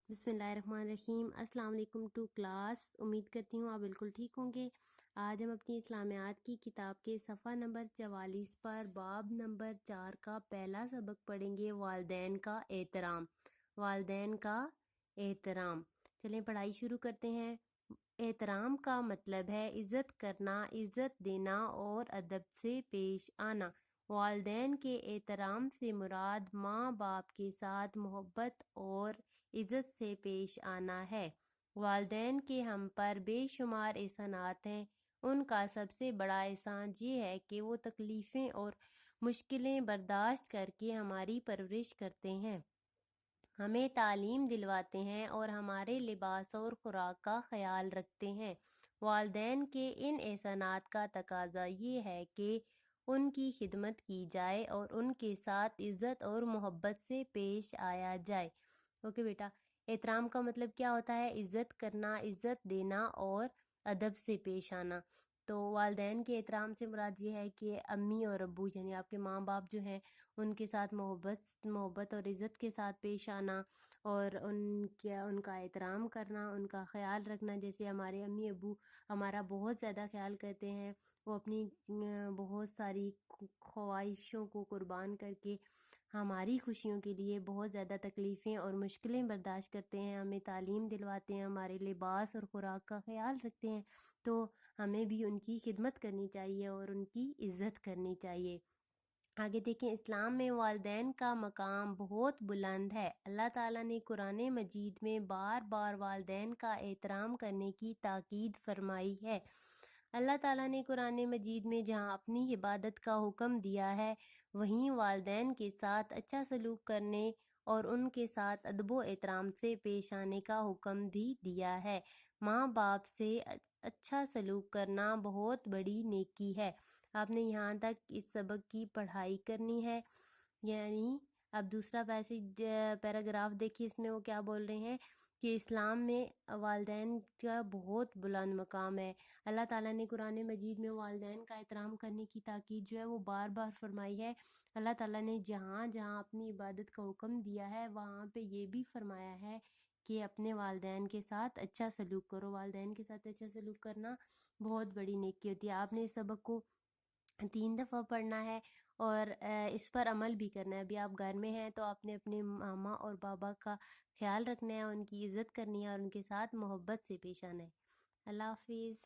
بسم اللہ الرحمن الرحیم۔ السلام علیکم ٹو کلاس، امید کرتی ہوں آپ بالکل ٹھیک ہوں گے۔ آج ہم اپنی اسلامیات کی کتاب کے صفحہ نمبر 44 پر باب نمبر 4 کا پہلا سبق پڑھیں گے، والدین کا احترام۔ والدین کا احترام، چلیں پڑھائی شروع کرتے ہیں۔ احترام کا مطلب ہے عزت کرنا، عزت دینا اور ادب سے پیش آنا۔ والدین کے احترام سے مراد ماں باپ کے ساتھ محبت اور عزت سے پیش آنا ہے۔ والدین کے ہم پر بے شمار احسانات ہیں۔ ان کا سب سے بڑا احسان یہ ہے کہ وہ تکلیفیں اور مشکلیں برداشت کر کے ہماری پرورش کرتے ہیں، ہمیں تعلیم دلواتے ہیں اور ہمارے لباس اور خوراک کا خیال رکھتے ہیں۔ والدین کے ان احسانات کا تقاضا یہ ہے کہ ان کی خدمت کی جائے اور ان کے ساتھ عزت اور محبت سے پیش آیا جائے۔ اوکے بیٹا، احترام کا مطلب کیا ہوتا ہے؟ عزت کرنا، عزت دینا اور ادب سے پیش آنا۔ تو والدین کے احترام سے مراد یہ ہے کہ امی اور ابو یعنی آپ کے ماں باپ جو ہیں ان کے ساتھ محبت اور عزت کے ساتھ پیش آنا اور ان کا احترام کرنا، ان کا خیال رکھنا۔ جیسے ہمارے امی ابو ہمارا بہت زیادہ خیال کرتے ہیں، وہ اپنی بہت ساری خواہشوں کو قربان کر کے ہماری خوشیوں کے لیے بہت زیادہ تکلیفیں اور مشکلیں برداشت کرتے ہیں، ہمیں تعلیم دلواتے ہیں، ہمارے لباس اور خوراک کا خیال رکھتے ہیں۔ تو ہمیں بھی ان کی خدمت کرنی چاہیے اور ان کی عزت کرنی چاہیے۔ آگے دیکھیں، اسلام میں والدین کا مقام بہت بلند ہے۔ اللہ تعالیٰ نے قرآن مجید میں بار بار والدین کا احترام کرنے کی تاکید فرمائی ہے۔ اللہ تعالیٰ نے قرآن مجید میں جہاں اپنی عبادت کا حکم دیا ہے، وہیں والدین کے ساتھ اچھا سلوک کرنے اور ان کے ساتھ ادب و احترام سے پیش آنے کا حکم بھی دیا ہے۔ ماں باپ سے اچھا سلوک کرنا بہت بڑی نیکی ہے۔ آپ نے یہاں تک اس سبق کی پڑھائی کرنی ہے۔ یعنی اب دوسرا پیراگراف دیکھیے، اس میں وہ کیا بول رہے ہیں کہ اسلام میں والدین کا بہت بلند مقام ہے۔ اللہ تعالیٰ نے قرآن مجید میں والدین کا احترام کرنے کی تاکید جو ہے وہ بار بار فرمائی ہے۔ اللہ تعالیٰ نے جہاں جہاں اپنی عبادت کا حکم دیا ہے وہاں پہ یہ بھی فرمایا ہے کہ اپنے والدین کے ساتھ اچھا سلوک کرو۔ والدین کے ساتھ اچھا سلوک کرنا بہت بڑی نیکی ہوتی ہے۔ آپ نے اس سبق کو 3 دفعہ پڑھنا ہے اور اس پر عمل بھی کرنا ہے۔ ابھی آپ گھر میں ہیں تو آپ نے اپنے ماما اور بابا کا خیال رکھنا ہے، ان کی عزت کرنی ہے اور ان کے ساتھ محبت سے پیش آنا ہے۔ اللہ حافظ۔